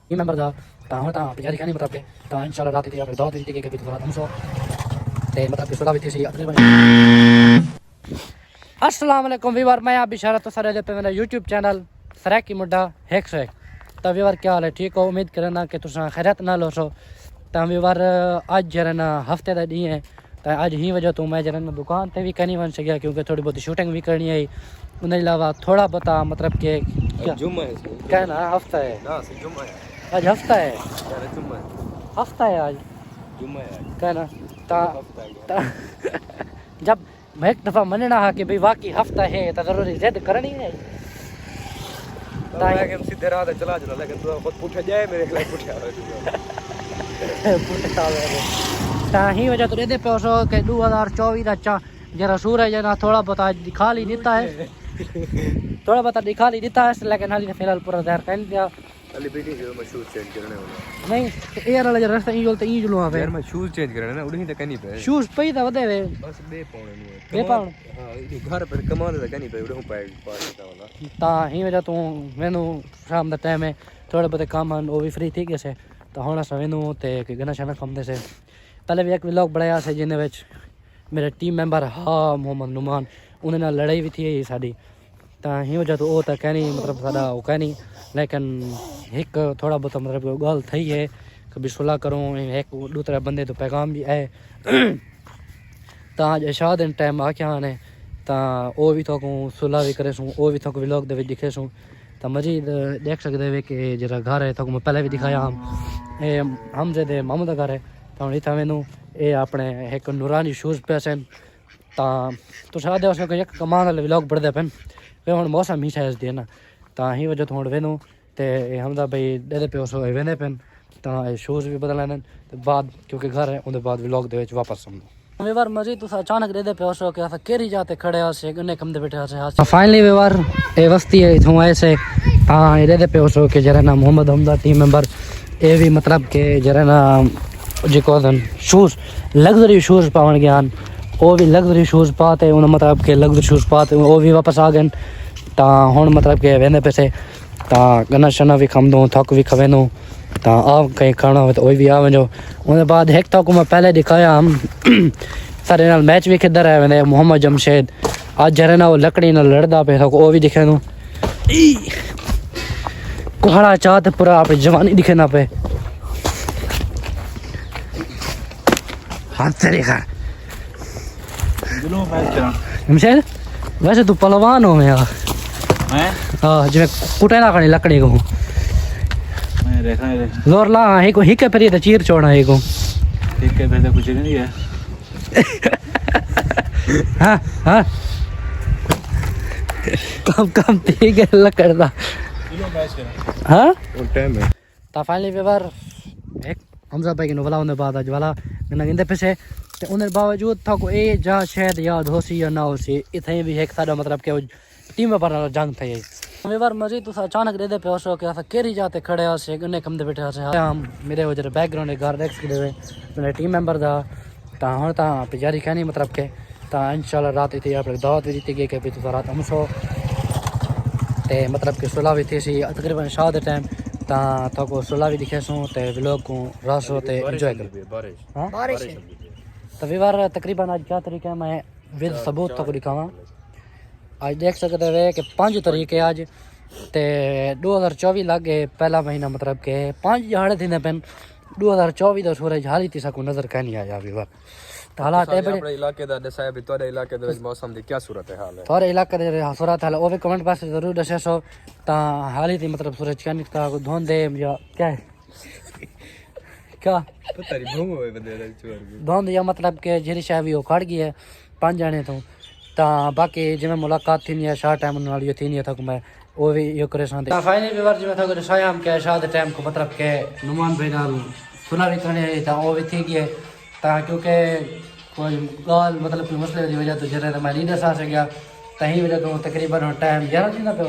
Team member दा ता हुण ता तैयारी करनी मतलब के ता इंशाल्लाह रात दी दावत दी के भी थोड़ा हमसो ते मतलब के सुला भी थी सी अस्सलाम वालेकुम व्यूअर, मैं आप बिशारत तो सारे पे मेरा यूट्यूब चैनल सरैक की मुड्डा हेक से। तो व्यूअर क्या हाल है, ठीक हो? उम्मीद करना कि तुम खैरत ना लो सो। तो व्यूअर अज जरा ना हफ्ते का डी है, तो अज ही वजह तो मैं जरा ना दुकान पे भी करनी बन सकिया क्योंकि थोड़ी बहुत शूटिंग भी करनी है। उन अलावा थोड़ा बहुत मतलब के जुम्मा है क्या ना हफ्ता है ना से जुम्मा है आज हफ्ता है यार जुम्मा है हफ्ता है आज जुम्मा है क्या ना ता, हफ्ता है ता जब मैं एक दफ़ा मनना है कि भाई वाकई हफ्ता है तो ज़रूरी जिद करनी है। तो मैं कि सीधे राह चला चला लेकिन तू खुद पूछा जाए मेरे खिलाफ पूछा ता ही वजह तो दे पे सो के 2024 का चा जरा सूरज है ना थोड़ा बहुत दिखा ली देता है थोड़ा बहुत दिखा ली देता है, लेकिन हाली फिलहाल पूरा ज़हर कर दिया अली बेटी जो मैं शूज चेंज करने वाला नहीं एयर वाला जो रास्ता ई जुलवा पे यार मैं शूज चेंज करने ना उड़ी तक नहीं पे शूज पे था वदे वे बस बे पाउंड नहीं बे पाउंड हां ये घर पर कमाने तक नहीं पे उड़ी पाए पाता वाला ता ही वजह तू मैनू शाम दा टाइम है थोड़े बहुत काम आन वो भी फ्री थी गए से तो हुण अस मैनू ते गना शाना खांदे से। पहले भी एक व्लॉग बनाया से जिन्हें विच मेरे टीम मेंबर हाँ मोहम्मद नुमान उन्हें नाल लड़ाई भी थी साडी ता ही वजह तो वो तो कहनी मतलब साडा वो कहनी, लेकिन एक थोड़ा बहुत मतलब गल थी है कभी सुलह करूँ एक दूसरे बंदे तो पैगाम भी है तो अज इशा दिन टाइम आख्या ने तो वो भी तो सुलह भी करे सूँ वो भी तो व्लॉग दे दिखे सूँ तो मजीद देख सकते वे कि जरा घर है तो मैं पहले भी दिखाया हम जे मामू का घर है तो इतना मैनू ये अपने एक नूरानी शूज़ पे सन तो सादे उसमें एक कमान वाले व्लॉग बढ़ते पे वे हम मौसम ही शायद है ना तो ही वजह तो हम वेनू तो हम भाई दे पे उस वेंदे पे तो शूज़ भी बदल तो बाद क्योंकि घर है उनके बाद व्लॉग दे वापस समझो व्यवहार मजीद तुस अचानक दे पे उस कि केरी जाते खड़े से गन्ने कम दे बैठे से फाइनली व्यवहार ए वस्ती है इथों आए से हाँ दे पे उस कि जरा ना मोहम्मद हमदा टीम मेंबर ये भी मतलब कि जरा ना जो शूज़ लग्जरी शूज़ पावन गया वो भी लग्जरी शूज़ पाते उन्हें मतलब के लग्जरी शूज़ पाते वो भी वापस आ गए तो हुण मतलब के वेंदे पैसे तो गन्ना शना भी खम दूँ थक भी खवे दूँ तो आ कहीं खाना हो तो वही भी आ वजो उनके बाद एक तक मैं पहले दिखाया हम सारे नाल मैच भी किधर है वेंदे मोहम्मद जमशेद आज जरा ना वो लकड़ी नाल लड़दा पे तो वो भी दिखे दूँ कुहड़ा चाह तो पूरा अपनी जवानी दिखे ना पे हाथ से देखा जमशेद वैसे तू पहलवान हो मैं हाँ जिवें कुटे ना खड़ी लकड़ी को जोर ला हाँ एक हिके पर तो चीर छोड़ा एक ठीक है फिर कुछ नहीं है हाँ हाँ कम कम ठीक है लकड़ दा हाँ टाइम है तो फाइनली व्यवहार एक हमजा भाई के वाला उन्हें बाद आज वाला गन्ना गिंदे पैसे तो उन्हें बावजूद था को ए जा शायद याद हो सी या ना हो सी इतने भी एक सारा मतलब के टीम पर जंग थे व्यवहार मजीद तुस अचानक दे पे उसो कि केरी जाते खड़े से गन्ने कम दे बैठे से हम मेरे वो जरा बैकग्राउंड घर देख सकते हुए मेरे टीम मेंबर दा तो हुण तो तैयारी कहनी मतलब के तो इंशाल्लाह रात इतनी अपने दावत भी दी गई कि भी तुस रात हमसो ते मतलब कि सुलह भी थी सी तकरीबन शाह के टाइम तो सुलह भी दिखे सूँ तो व्लॉग को रासो तो एंजॉय कर तो व्यवहार तकरीबन आज क्या तरीका है मैं विद सबूत तक दिखावा आज देख सकते हैं कि 5 तरीके आज ते 2024 लग गए पहला महीना मतलब के 5 झाड़े थे पेन 2024 का सूरज हाली तीसा को नजर कहीं नहीं आया व्यवहार तो हालात है बड़े इलाके दा दसाया भी तोरे इलाके दे मौसम दी क्या सूरत हाल है थोड़े इलाके दे सूरत हाल वो भी कमेंट पास जरूर दसे सो ता हाली थी मतलब सूरज क्या निकता को धोंदे या क्या है क्या पता नहीं भूंग होए बंदे चोर धोंद या मतलब के जेरी शाह भी वो खड़ गई है 5 जाने तो बाकी जिमें मुलाकात थी नहीं शाह टाइम ये थी नहीं था मैं वो भी ये करे सा फाइनली व्यवहार जिमें था दसाया हम क्या शाह टाइम को मतलब के नुमान भाई नाल सुना भी करने था वो भी थी गई क्योंकि कोई गाल मतलब कोई मसले की वजह तो जरा तो मैं नहीं दसा सकिया तही वजह तो तकरीबन टाइम 11 दिन पे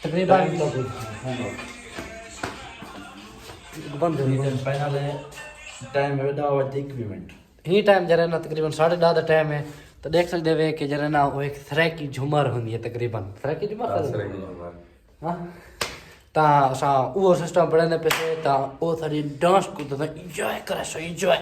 तकरीबन बंद टाइम है ही टाइम जरा ना तकरीबन 10:30 का टाइम है तो देख सकते वे कि जरा ना वो एक तरह की झूमर होंगी है तकरीबन तरह की झूमर हाँ ता असां उहो सिस्टम पढ़ंदे पिए ता उहो सारी डांस को तो एंजॉय करे सो एंजॉय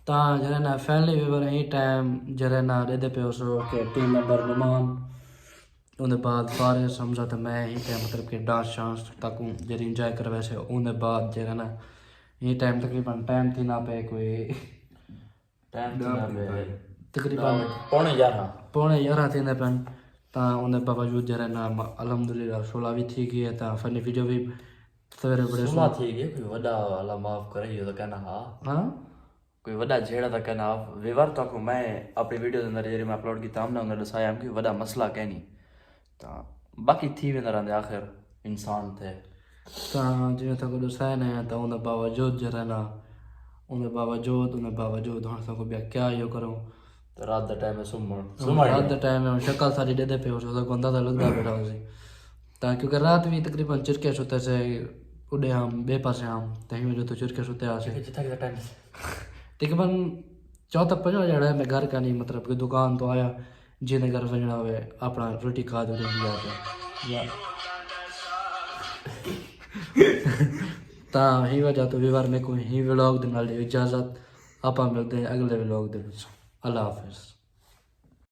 ता जरा ना फैमिली मेंबर ही टाइम जरा ना दे पे सो के टीम मेंबर नुमान उनके बाद फारे समझा तो मैं ही टाइम मतलब कि डांस शांस तक जरी इंजॉय कर वैसे उनके बाद जरा ना ये टाइम तकरीबन टाइम थी ना पे कोई टाइम तकरीबन पौने 11 थी पेन ता उनके बावजूद जरा ना अल्हम्दुलिल्लाह 16 भी थी गई है ता फनी वीडियो भी सवेरे बड़े सुना थी गए कोई वड़ा अल्लाह माफ करे ये तो कहना हाँ कोई वड़ा जेड़ा था कहना विवर तो को मैं अपनी वीडियो के अंदर जेरी मैं अपलोड की तामने उन्हें दसाया कि वड़ा मसला कहनी ता बाकी थी वेंदा रहंदे आखिर इंसान थे ता जिवें तक दसाया ने ता उनके बावजूद जरा ना उनके बावजूद हां सको बिया क्या यो करो तो रात दा टाइम है रात के टाइम में शक्ल सारी दे पे हो तो बंदा तो लगता बैठा हो सी ता क्योंकि रात भी तकरीबन चिरके सुते से उड़े हम बे पासे हम तही में जो तो चिरके सुते आसे जितना के टाइम तकरीबन 4-5 जड़ा मैं घर का नहीं मतलब कि दुकान तो आया जिन्हें घर वजना हुए अपना रोटी खा दो या ता ही वजह तो विवार में कोई ही व्लॉग दे नाल इजाजत आपा मिलते हैं अगले व्लॉग दे विच अल्लाह हाफिज़।